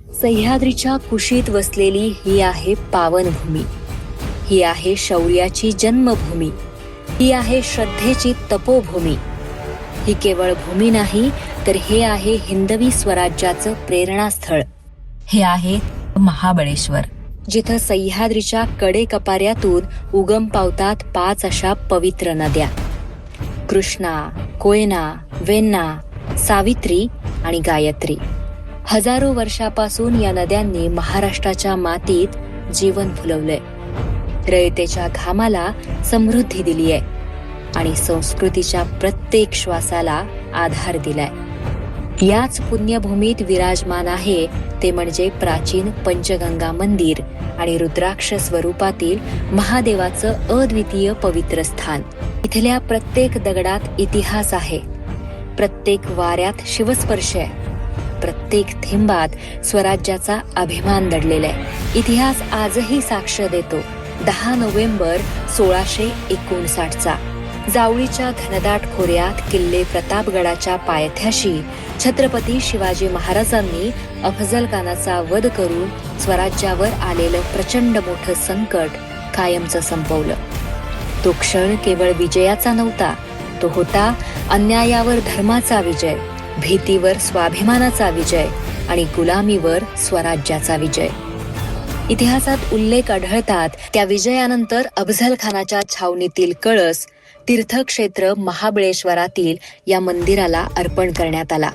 सह्याद्रीच्या कुशीत वसलेली ही आहे पावनभूमी. ही आहे शौर्याची जन्मभूमी. ही आहे श्रद्धेची तपोभूमी. ही केवळ भूमी नाही, तर हे आहे हिंदवी स्वराज्याचं प्रेरणास्थळ. हे आहे महाबळेश्वर, जिथं सह्याद्रीच्या कडेकपाऱ्यातून उगम पावतात 5 अशा पवित्र नद्या: कृष्णा, कोयना, वेण्णा, सावित्री आणि गायत्री. हजारो वर्षापासून या नद्यांनी महाराष्ट्राच्या मातीत जीवन फुलवलंय, रयतेच्या घामाला समृद्धी दिलीय आणि संस्कृतीच्या प्रत्येक श्वासाला आधार दिलाय. याच पुण्यभूमीत विराजमान आहे ते म्हणजे प्राचीन पंचगंगा मंदिर आणि रुद्राक्ष स्वरूपातील महादेवाचं अद्वितीय पवित्र स्थान. इथल्या प्रत्येक दगडात इतिहास आहे, प्रत्येक वाऱ्यात शिवस्पर्श आहे, प्रत्येक थेंबात स्वराज्याचा अभिमान दडलेला आहे. इतिहास आजही साक्ष देतो 10 नोव्हेंबर 1659चा. जावळीच्या घनदाट खोऱ्यात किल्ले प्रतापगडाच्या पायथ्याशी छत्रपती शिवाजी महाराजांनी अफजलखानाचा वध करून स्वराज्यावर आलेलं प्रचंड मोठं संकट कायमचं संपवलं. तो क्षण केवळ विजयाचा नव्हता, तो होता अन्यायावर धर्माचा विजय, भीतीवर स्वाभिमानाचा विजय आणि गुलामीवर स्वराज्याचा विजय. इतिहासात उल्लेख आढळतात त्या विजयानंतर अफझलखानाच्या छावणीतील कळस तीर्थक्षेत्र महाबळेश्वरातील या मंदिराला अर्पण करण्यात आला.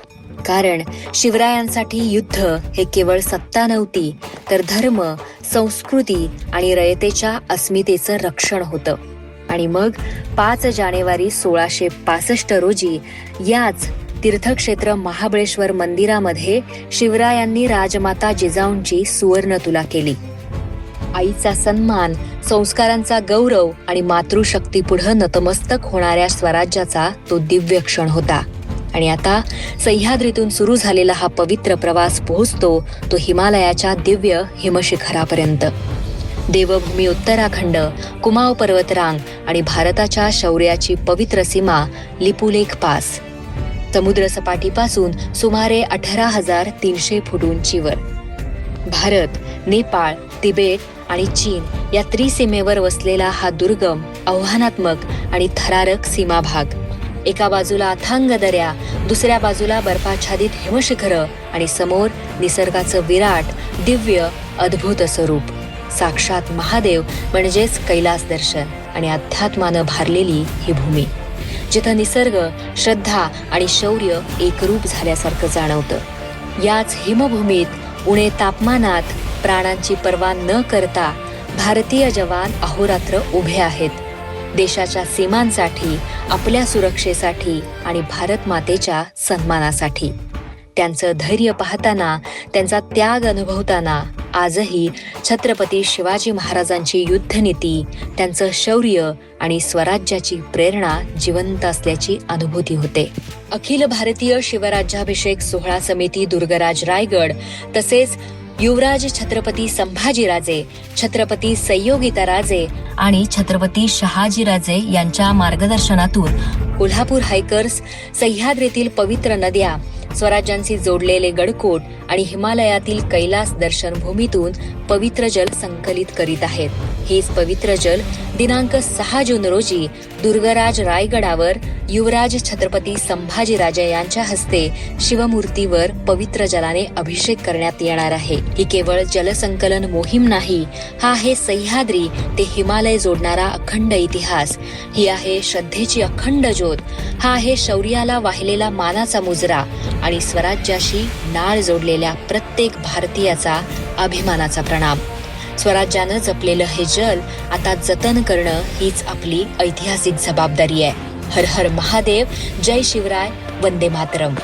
कारण शिवरायांसाठी युद्ध हे केवळ सत्ता नव्हती, तर धर्म, संस्कृती आणि रयतेच्या अस्मितेचं रक्षण होतं. आणि मग 5 जानेवारी 1665 रोजी याच तीर्थक्षेत्र महाबळेश्वर मंदिरामध्ये शिवरायांनी राजमाता जिजाऊंची सुवर्ण तुला केली. आईचा सन्मान, संस्कारांचा गौरव आणि मातृशक्तीपुढं नतमस्तक होणाऱ्या स्वराज्याचा तो दिव्य क्षण होता. आणि आता सह्याद्रीतून सुरू झालेला हा पवित्र प्रवास पोहोचतो तो हिमालयाच्या दिव्य हिमशिखरापर्यंत. देवभूमी उत्तराखंड, कुमाऊ पर्वतरांग आणि भारताच्या शौर्याची पवित्र सीमा लिपुलेख पास. समुद्र सपाटीपासून सुमारे 18,300 फूट उंचीवर. भारत, नेपाळ, तिबेट आणि चीन या त्रिसीमेवर वसलेला हा दुर्गम, आव्हानात्मक आणि थरारक सीमाभाग. एका बाजूला अथांग दऱ्या, दुसऱ्या बाजूला बर्फाच्छादित हिमशिखरं आणि समोर निसर्गाचं विराट, दिव्य, अद्भुत स्वरूप. साक्षात महादेव म्हणजेच कैलास दर्शन आणि अध्यात्मानं भारलेली ही भूमी, जिथं निसर्ग, श्रद्धा आणि शौर्य एकरूप झाल्यासारखं जाणवतं. याच हिमभूमीत उणे तापमानात प्राणांची पर्वा न करता भारतीय जवान अहोरात्र उभे आहेत. देशाच्या सीमांसाठी, आपल्या सुरक्षेसाठी आणि भारत मातेच्या सन्मानासाठी. त्यांचं धैर्य पाहताना, त्यांचा त्याग अनुभवताना आजही छत्रपती शिवाजी महाराजांची युद्धनीती, त्यांचं शौर्य आणि स्वराज्याची प्रेरणा जिवंत असल्याची अनुभूती होते. अखिल भारतीय शिवराज्याभिषेक सोहळा समिती दुर्गराज रायगड तसेच युवराज छत्रपती संभाजीराजे, छत्रपती संयोगिताराजे आणि छत्रपती शहाजीराजे यांच्या मार्गदर्शनातून कोल्हापूर हायकर्स सह्याद्रीतील पवित्र नद्या, स्वराज्यांशी जोडलेले गडकोट आणि हिमालयातील कैलास दर्शन भूमीतून पवित्र जल संकलित करीत आहेत. हेच पवित्र जल दिनांक 6 जून रोजी दुर्गराज रायगडावर युवराज छत्रपती संभाजीराजे यांच्या हस्ते शिवमूर्तीवर पवित्र जलाने अभिषेक करण्यात येणार आहे. ही केवळ जलसंकलन मोहीम नाही, हा आहे सह्याद्री ते हिमालय जोडणारा अखंड इतिहास. ही आहे श्रद्धेची अखंड ज्योत. हा आहे शौर्याला वाहिलेला मानाचा मुजरा आणि स्वराज्याशी नाळ जोडलेल्या प्रत्येक भारतीयाचा अभिमानाचा प्रणाम. स्वराज्यानं जपलेलं हे जल आता जतन करणं हीच आपली ऐतिहासिक जबाबदारी आहे. हर हर महादेव, जय शिवराय, वंदे मातरम.